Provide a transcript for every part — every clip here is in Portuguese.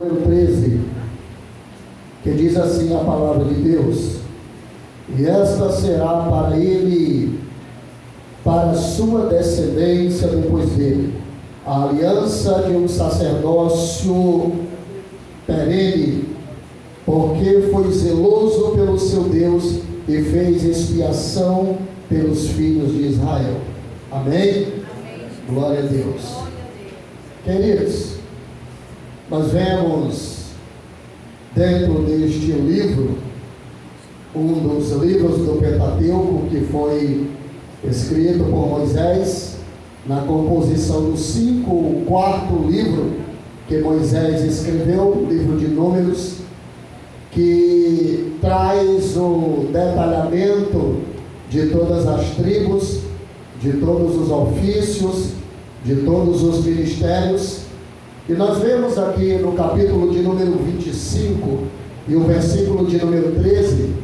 Número 13, que diz assim a palavra de Deus: e esta será para ele, para sua descendência depois dele, a aliança de um sacerdócio perene, porque foi zeloso pelo seu Deus e fez expiação pelos filhos de Israel. Amém? Amém. Glória a Deus. Queridos, nós vemos dentro deste livro, um dos livros do Pentateuco, que foi escrito por Moisés, na composição dos o quarto livro que Moisés escreveu, o livro de Números, que traz o detalhamento de todas as tribos, de todos os ofícios, de todos os ministérios. E nós vemos aqui no capítulo de número 25 e o versículo de número 13,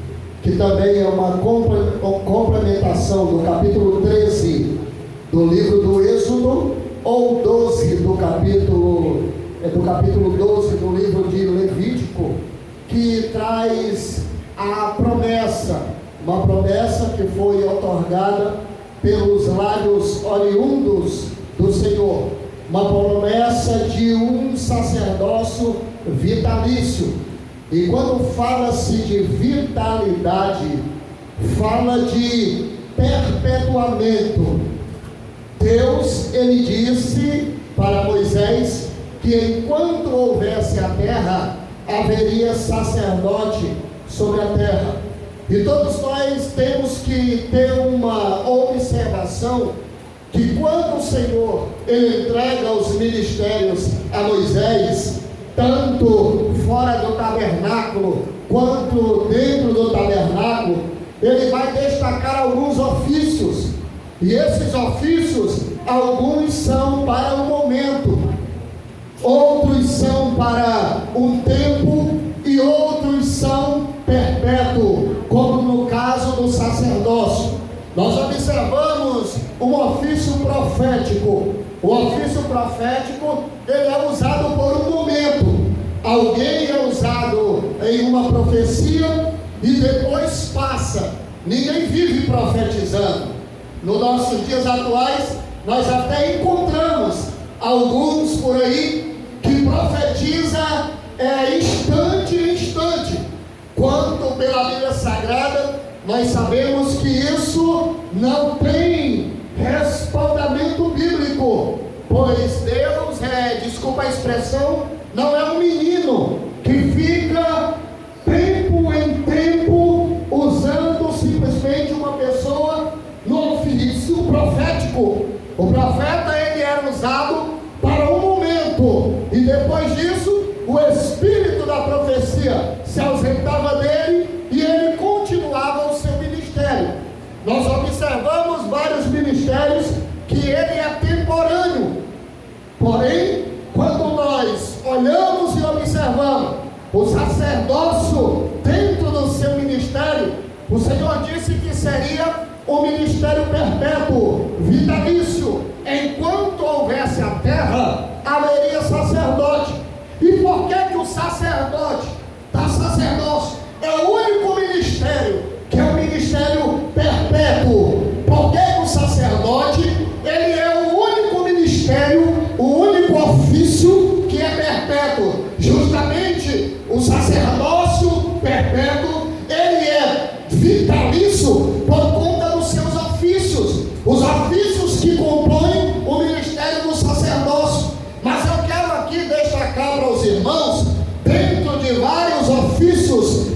que também é uma complementação do capítulo 13 do livro do Êxodo, ou 12 do capítulo 12 do livro de Levítico, que traz a promessa, uma promessa que foi otorgada pelos lábios oriundos do Senhor, uma promessa de um sacerdócio vitalício. E quando fala-se de vitalidade, fala de perpetuamento. Deus, ele disse para Moisés que enquanto houvesse a terra, haveria sacerdote sobre a terra. E todos nós temos que ter uma observação, que quando o Senhor ele entrega os ministérios a Moisés, tanto fora do tabernáculo quanto dentro do tabernáculo, ele vai destacar alguns ofícios. E esses ofícios, alguns são para o momento, outros são para um tempo e outros são perpétuo, como no caso do sacerdócio. Nós observamos um ofício profético. O ofício profético, ele é usado por um momento. Alguém é usado em uma profecia e depois passa. Ninguém vive profetizando. Nos nossos dias atuais, nós até encontramos alguns por aí que profetiza instante em instante. Quanto pela Bíblia Sagrada, nós sabemos que isso não tem respaldamento bíblico, pois Deus, desculpa a expressão, não é um menino que fica tempo em tempo usando simplesmente uma pessoa no ofício profético. O profeta, ele era usado para um momento, e depois disso o espírito da profecia se ausentava dele e ele continuava o seu ministério. Nós observamos vários ministérios que ele é temporâneo. Porém, quando nós olhamos e observamos o sacerdócio dentro do seu ministério, o Senhor disse que seria o ministério perpétuo, vitalício. Enquanto houvesse a terra, haveria sacerdote. E por que o sacerdócio é o único ministério que é o ministério perpétuo? Porque o sacerdote, ele é o único ministério, o único ofício que é perpétuo. Justamente o sacerdócio perpétuo, ele é vitalício por conta dos seus ofícios, os ofícios que compõem o ministério do sacerdócio. Mas eu quero aqui destacar para os irmãos, dentro de vários ofícios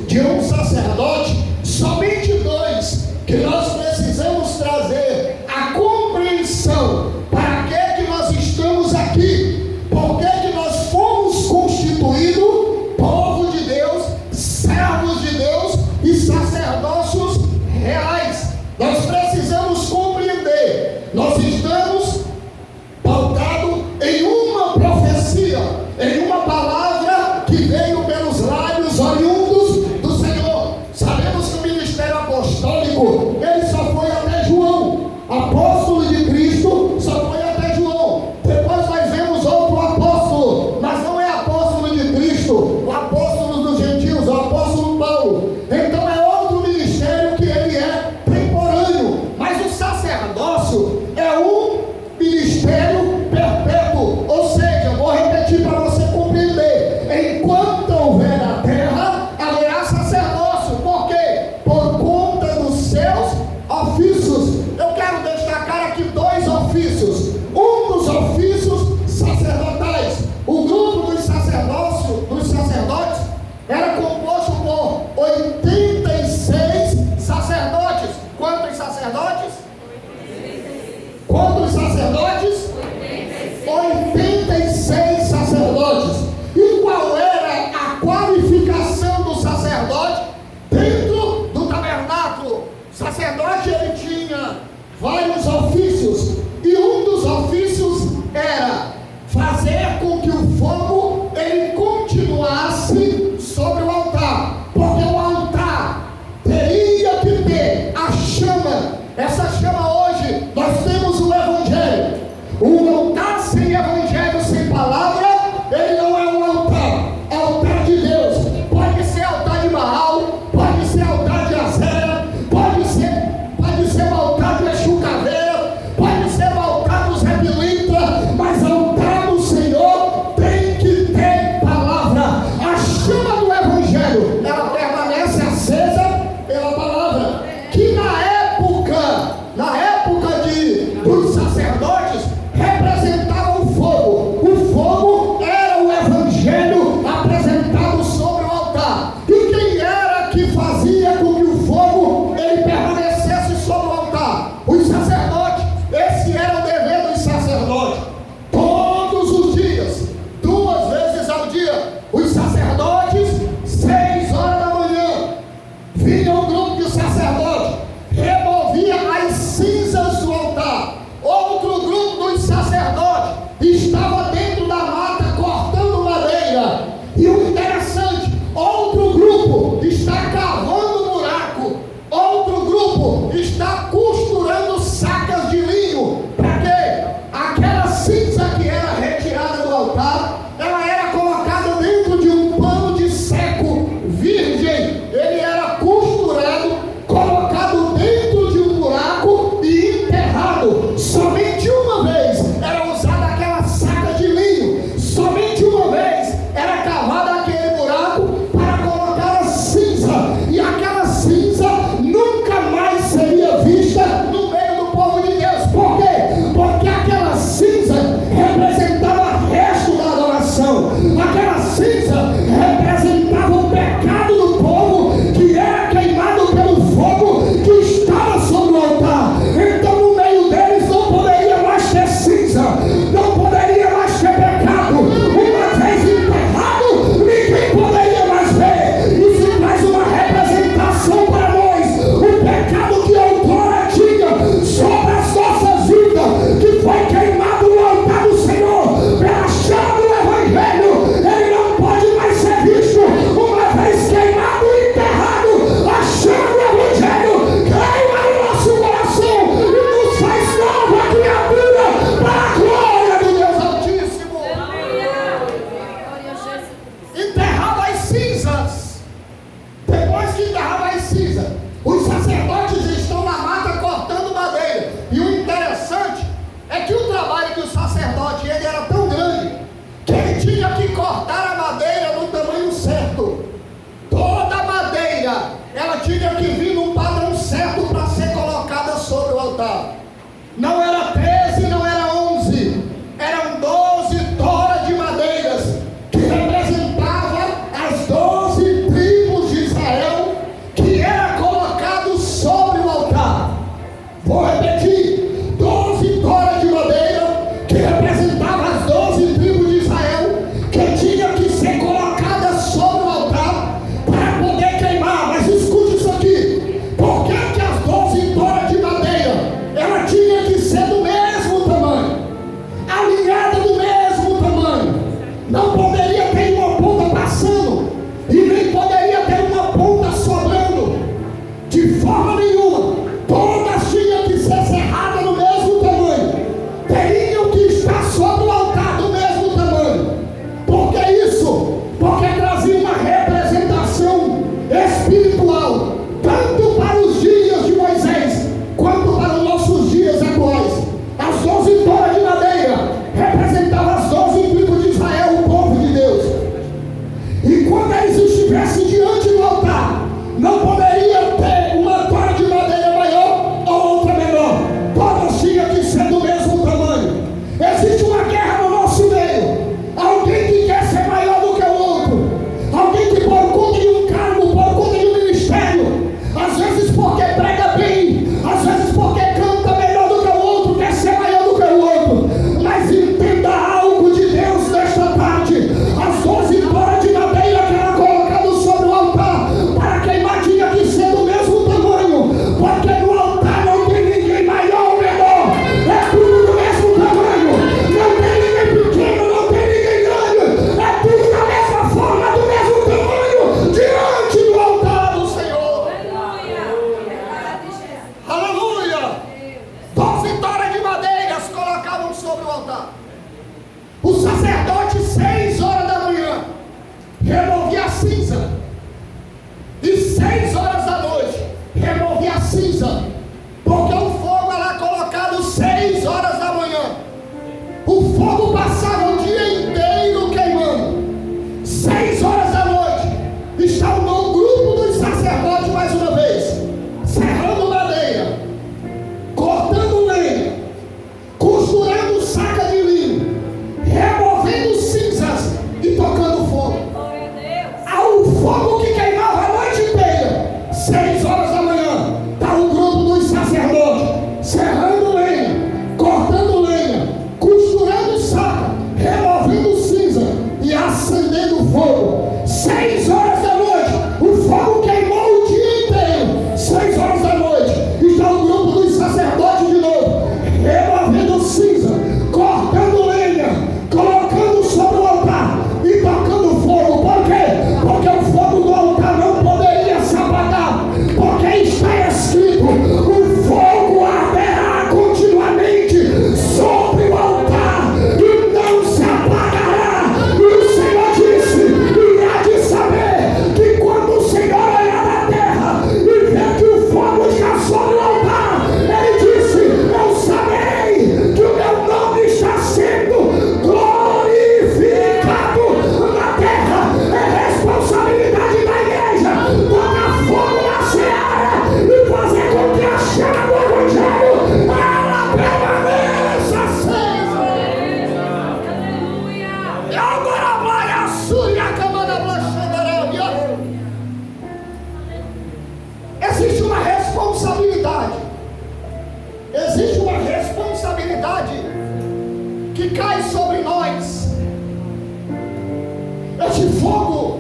fogo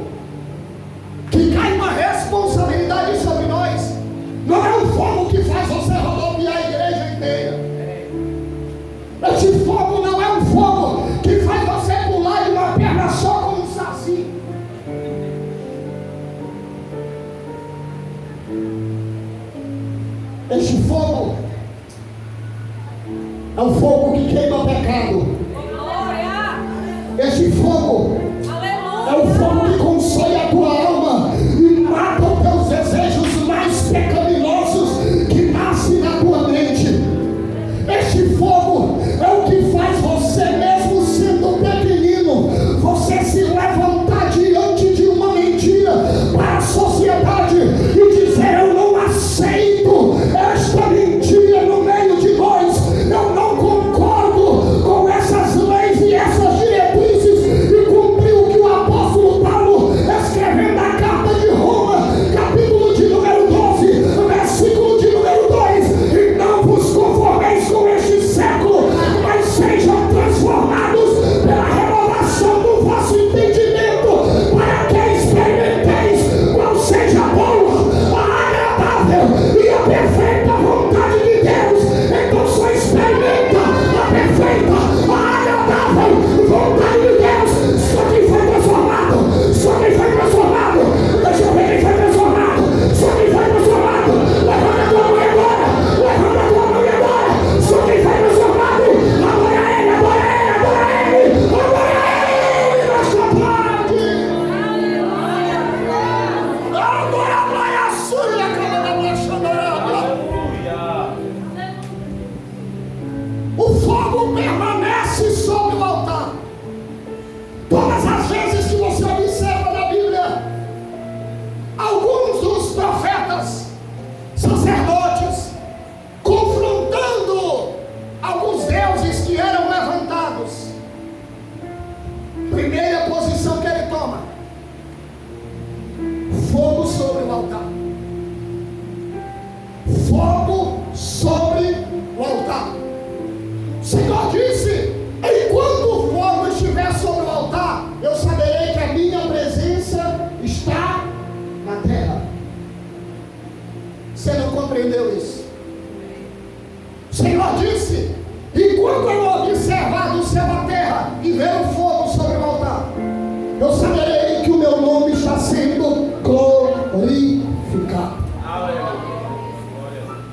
que cai uma responsabilidade sobre nós não é um fogo que faz você rodopiar a igreja inteira. Este fogo não é um fogo que faz você pular de uma perna só como um saci. Este fogo é o fogo que queima pecado. Este fogo é o fogo que consome a tua alma e mata os teus desejos mais pecaminosos que nascem na tua mente. Este fogo é o que faz você, mesmo sendo pequenino, você se levantar diante de uma mentira para a sociedade e dizer: eu não aceito esta mentira no meio de nós, eu não concordo com essas leis e essas diretrizes, e cumprir o que o apóstolo Paulo, escrevendo a carta de Roma, capítulo de número 12, versículo de número 2: e não vos conformeis com este século, mas sejam transformados pela renovação do vosso entendimento, para que experimenteis qual seja a boa, a agradável e a perfeita vontade de Deus. Então só experimenta a perfeita, a agradável vontade de Deus. Só quem foi transformado, só quem foi transformado. Deixa eu ver quem foi transformado. Só quem foi transformado. Levanta a tua mão agora, levanta a tua mão agora. Só quem foi transformado. Adora ele, adora ele, adora ele, adora ele. Nós aplaude. Agora a glória sua e a cama da minha chorando. O fogo permanece sobre o altar. Todas as vezes que você observa na Bíblia, alguns dos profetas, sacerdotes, confrontando alguns deuses que eram levantados, primeira posição que ele toma: fogo sobre o altar. Fogo sobre o altar. O Senhor disse: enquanto o fogo estiver sobre o altar, eu saberei que a minha presença está na terra. Você não compreendeu isso? O Senhor disse: enquanto eu observar do céu a terra e ver o fogo sobre o altar, eu saberei que o meu nome está sendo glorificado.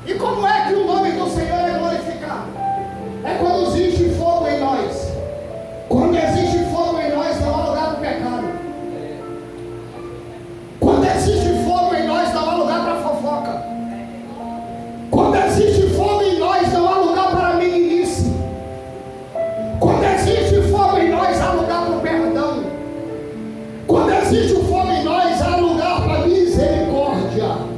E como é que o nome do Senhor é glorificado? É quando existe fogo em nós. Quando existe fogo em nós, não há lugar para o pecado. Quando existe fogo em nós, não há lugar para a fofoca. Quando existe fogo em nós, não há lugar para a meninice. Quando existe fogo em nós, há lugar para o perdão. Quando existe o fogo em nós, há lugar para a misericórdia.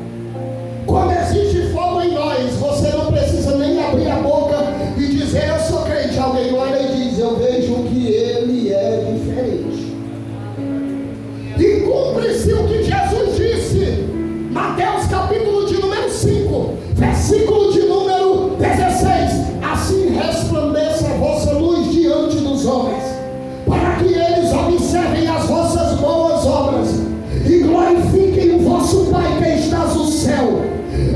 Quando existe fogo em nós, você não precisa nem abrir a boca e dizer: eu sou crente. Alguém olha e diz: eu vejo que ele é diferente. E cumpre-se o que Jesus disse, Mateus capítulo de número 5, versículo de número 16: assim resplandeça a vossa luz diante dos homens, para que eles observem as vossas boas obras e glorifiquem o vosso Pai que estás no céu.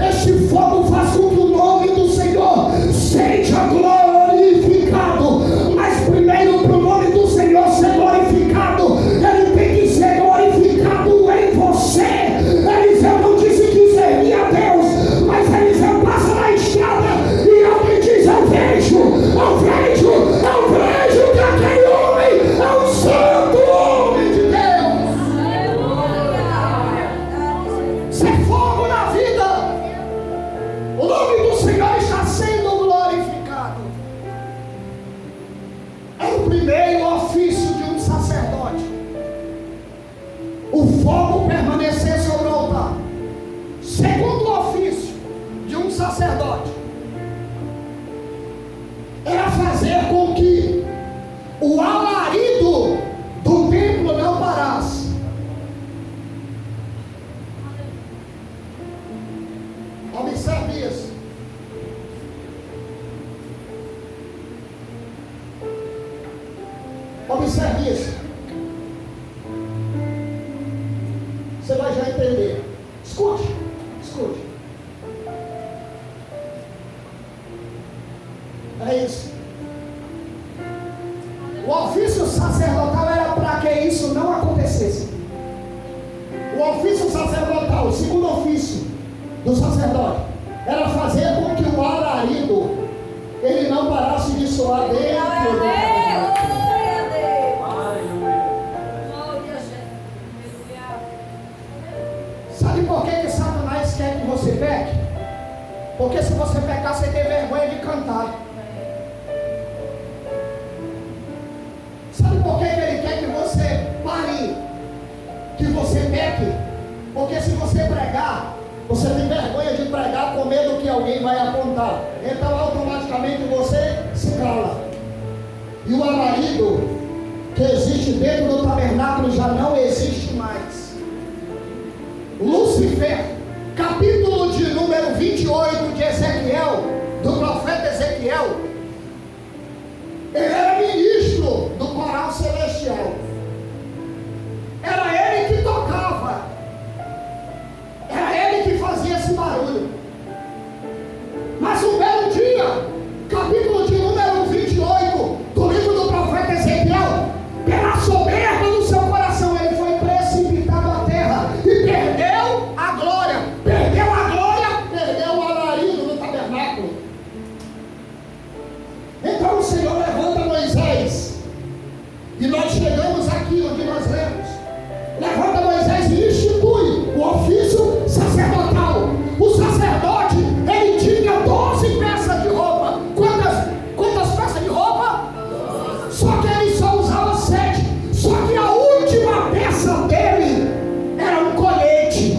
Este fogo faz com que o nome do Senhor seja glorificado. Mas primeiro, para o nome do Senhor ser glorificado, ele tem que ser glorificado em você. Eliseu não disse que servia a Deus, mas Eliseu passa na estrada e alguém diz: eu vejo que aquele homem é um santo homem de Deus. Ser fogo na vida. O nome do Senhor está sendo glorificado. É o primeiro ofício de um sacerdote: o fogo permanecer sobre o altar. Segundo ofício de um sacerdote era fazer com que o alarido do templo não parasse. Observe isso. Observe isso. Você vai já entender. Escute, escute. É isso. O ofício sacerdotal era para que isso não acontecesse. O ofício sacerdotal, o segundo ofício do sacerdote, era fazer com que o alarido ele não parasse de soar dentro do tabernáculo. Sabe por que Satanás quer que você peque? Porque se você pecar, você tem vergonha de cantar. Sabe por que ele quer que você pare, que você peque? Porque se você pregar, você tem vergonha de pregar com medo que alguém vai apontar. Então automaticamente você se cala. E o alarido que existe dentro do tabernáculo já não existe mais. Lúcifer, capítulo de número 28 de Ezequiel, do profeta Ezequiel, ele era ministro do coral celestial. Era ele que tocava. Era ele que fazia esse barulho. Mas um belo dia, capítulo de número 28 do livro do profeta Ezequiel, pela soberba do seu coração, ele foi precipitado à terra e perdeu a glória. Perdeu a glória, perdeu o alarido no tabernáculo. Então o Senhor levanta Moisés, e nós chegamos aqui onde nós lemos. Levanta Moisés e institui o ofício sacerdotal. O sacerdote, ele tinha 12 peças de roupa. Quantas peças de roupa? 12. Só que ele só usava 7. Só que a última peça dele era um colete.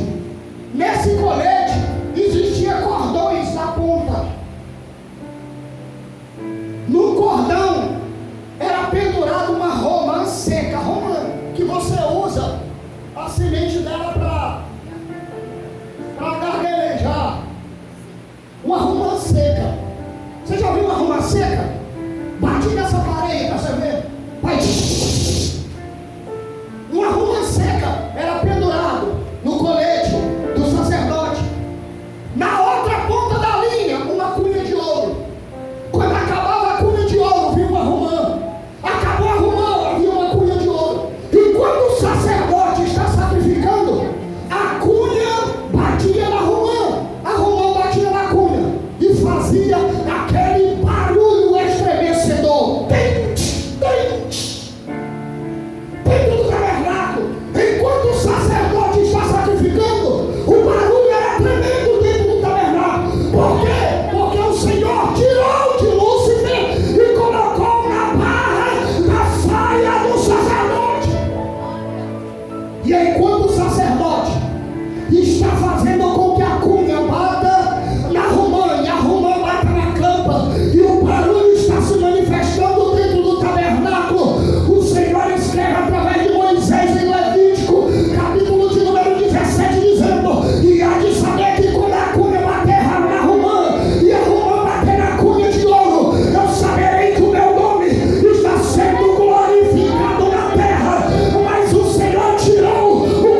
Nesse colete existia cordões na ponta. No cordão era pendurado uma romã seca. Romã que você usa a semente dela para gargarejar. Uma romã seca. Você já viu uma romã seca? Bate nessa parede para você ver. Vai. Uma romã seca era pendurado no colete do sacerdote. Na outra ponta da linha, uma cunha de ouro. Quando acabava a cunha de ouro, vinha uma romã. Acabou a romã, havia uma cunha de ouro. E quando o sacerdote está sacrificando, a cunha batia na romã, a romã batia na cunha e fazia aquele barulho estremecedor. Dentro do tabernáculo, enquanto o sacerdote está sacrificando, o barulho era tremendo dentro do tabernáculo. Por quê? Porque o Senhor tirou de Lúcifer e colocou na barra da saia do sacerdote. E enquanto o sacerdote está fazendo com que a cunha bata na romã e a romã bata na campa, e o barulho está se manifestando dentro do tabernáculo, o Senhor escreve através de Moisés em Levítico, capítulo de número 17, dizendo: e há de saber que quando a cunha bater na romã e a romã bater na cunha de ouro, eu saberei que o meu nome está sendo glorificado na terra. Mas o Senhor tirou o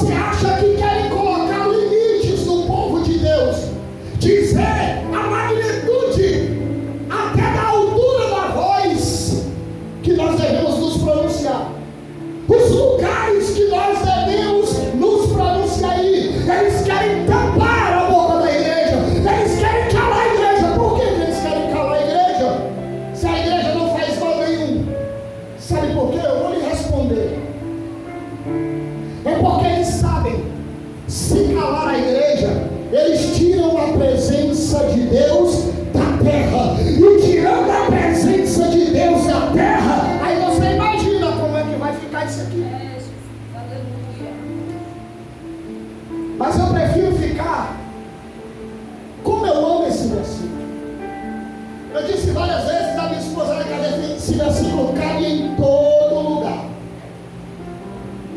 você acha que querem colocar limites no povo de Deus, dizer a magnitude até da altura da voz que nós devemos nos pronunciar, os lugares que nós devemos nos pronunciar aí. Eles querem tampar a boca da igreja, eles querem calar a igreja. Por que eles querem calar a igreja? Se a igreja não faz mal nenhum. Sabe por quê? Eu vou lhe responder. É porque eles sabem, se calar a igreja, eles tiram a presença de Deus da terra. E tirando a presença de Deus da terra, aí você imagina como é que vai ficar isso aqui. Mas eu prefiro ficar, como eu amo esse versículo. Eu disse várias vezes a minha esposa na casa, esse versículo cabe em todo lugar.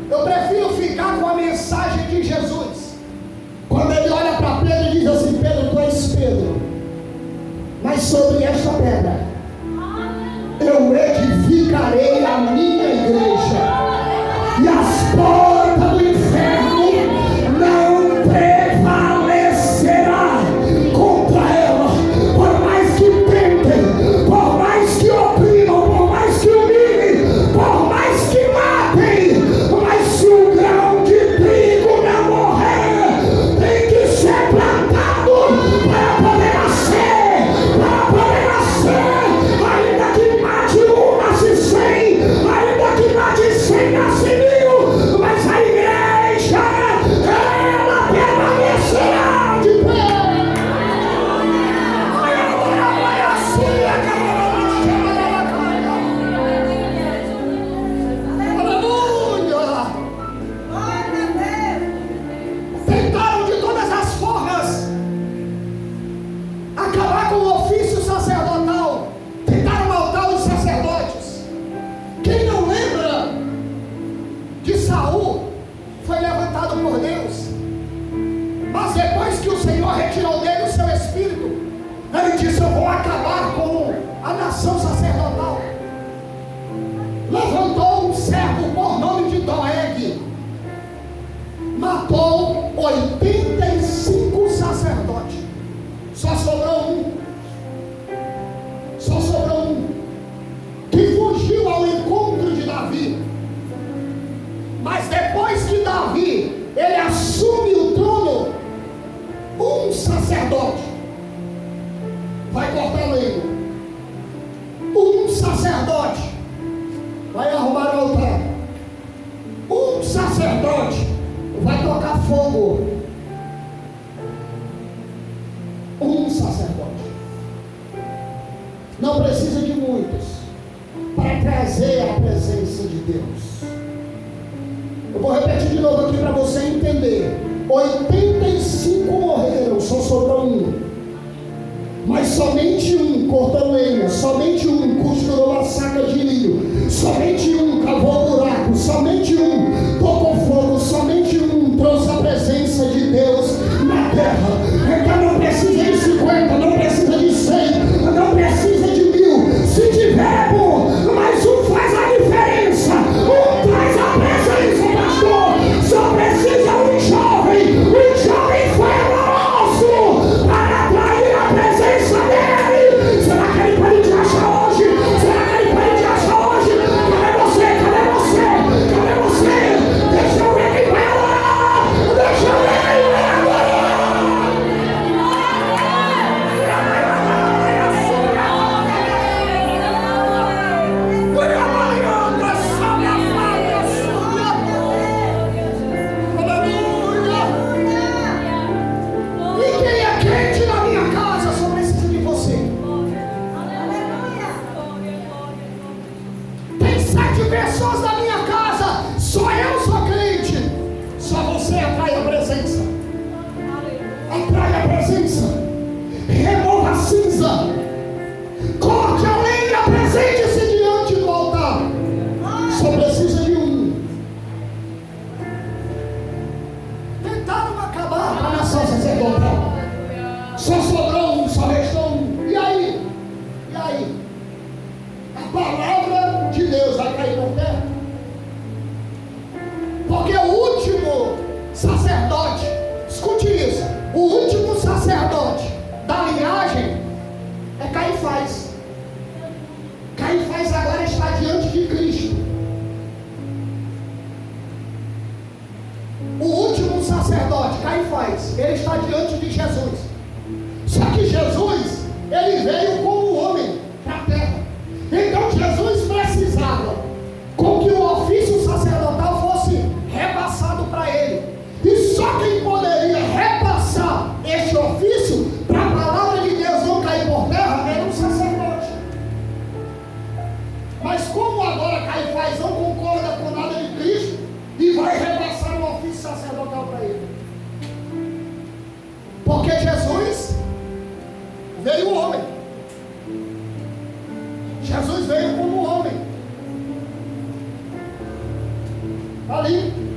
Eu prefiro ficar com a mensagem de Jesus. Quando ele olha para Pedro e diz assim: Pedro, tu és Pedro, mas sobre esta pedra eu edificarei a minha igreja, e as portas do inferno não prevalecerá contra ela. Por mais que tentem, por mais que oprimam, por mais que humilhem, por mais que matem, mas se o grão de trigo não morrer, tem que ser plantado para poder nascer, ainda que mate um, nasce 100, ainda que mate 100, nasce 1000, mas a igreja, ela permanecerá de pé. Aleluia! Tentaram de todas as formas acabar com o ofício sacerdotal, tentaram matar os sacerdotes. Quem não lembra de Saul foi levantado por Deus, mas depois que o Senhor retirou dele o seu espírito, ele disse: eu vou acabar com a nação sacerdotal. Levantou um servo por nome de Doeg, matou 85 sacerdotes, só sobrou um que fugiu ao encontro de Davi. Mas depois que Davi ele assume o trono, um sacerdote vai cortar lenha, um sacerdote vai arrumar o altar, um sacerdote vai tocar fogo, um sacerdote. Não precisa de muitos para trazer a presença de Deus. Eu vou repetir de novo aqui para você entender. 85 morreram, só sobrou um. Mas somente um cortou lenha, somente um costurou a saca de milho, somente um cavou buraco, somente um tocou fogo, somente um trouxe a presença de Deus na terra. Então não precisa de 50, não precisa de 100, não precisa de 1000. Se tiver, bom, mas um faz a diferença, um traz a presença, pastor. Só precisa um jovem fervoroso para atrair a presença dele. Será que ele pode te achar hoje? Será que ele pode te achar hoje? Como é você sacerdote, escute isso, o último sacerdote da linhagem é Caifás. Caifás agora está diante de Cristo. O último sacerdote, Caifás, ele está diante de Jesus. Só que Jesus, ele veio como homem para a terra. Então Jesus precisava com que o ofício sacerdotal fosse repassado para ele. E só quem poderia repassar este ofício para a palavra de Deus não cair por terra era um sacerdote. Mas como agora Caifás não concorda com nada de Cristo e vai repassar o ofício sacerdotal para ele? Porque Jesus veio homem. Jesus veio como homem. Ali